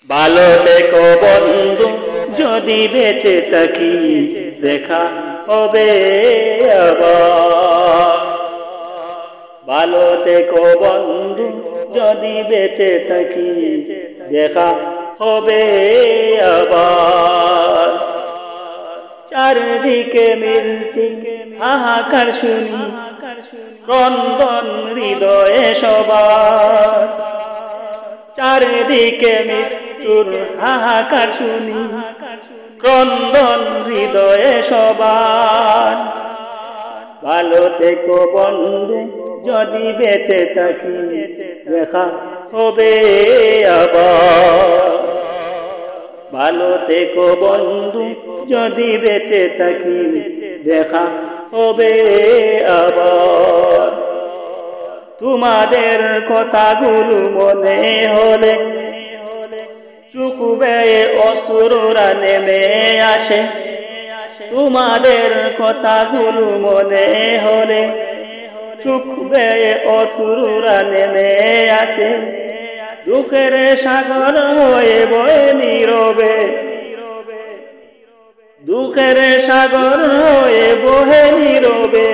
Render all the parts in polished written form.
ভালো থেকো বন্ধু, যদি বেঁচে থাকি দেখা হবে আবার। ভালো থেকো বন্ধু, যদি বেঁচে থাকি দেখা হবে আবার। চারদিকে মৃত্যু হাহাকার শুনি, ক্রন্দন হৃদয়ে সবার। চারদিকে মৃত্যুর হাহাকার শুনি, ক্রন্দন হৃদয়ে সবার। ভালো থেকো বন্ধু, যদি বেঁচে থাকি দেখা হবে আবার। ভালো থেকো বন্ধু, যদি বেঁচে থাকি দেখা হবে আবার। তোমাদের কথাগুলো মনে হলে চোখ বেয়ে অশ্রুরা নেমে আসে। তোমাদের কথাগুলো মনে হলে চোখ বেয়ে অশ্রুরা নেমে আসে। দুঃখের সাগর হয়ে বয়ে নীরবে, দুঃখের সাগর হয়ে বহে নীরবে।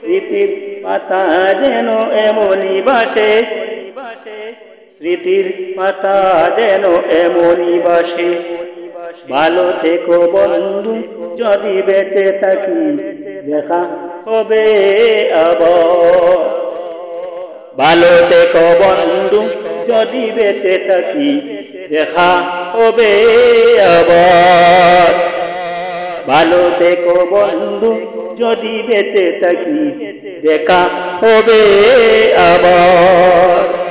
স্মৃতির পাতা যেন এমনই বাসে, স্মৃতির পাতা যেন এমনই বাসে। ভালো থেকো বন্ধু, যদি বেঁচে থাকি দেখা হবে আবার। ভালো থেকো বন্ধু, যদি বেঁচে থাকি দেখা হবে আবার। ভালো থেকো বন্ধু, যদি বেঁচে থাকি দেখা হবে আবার।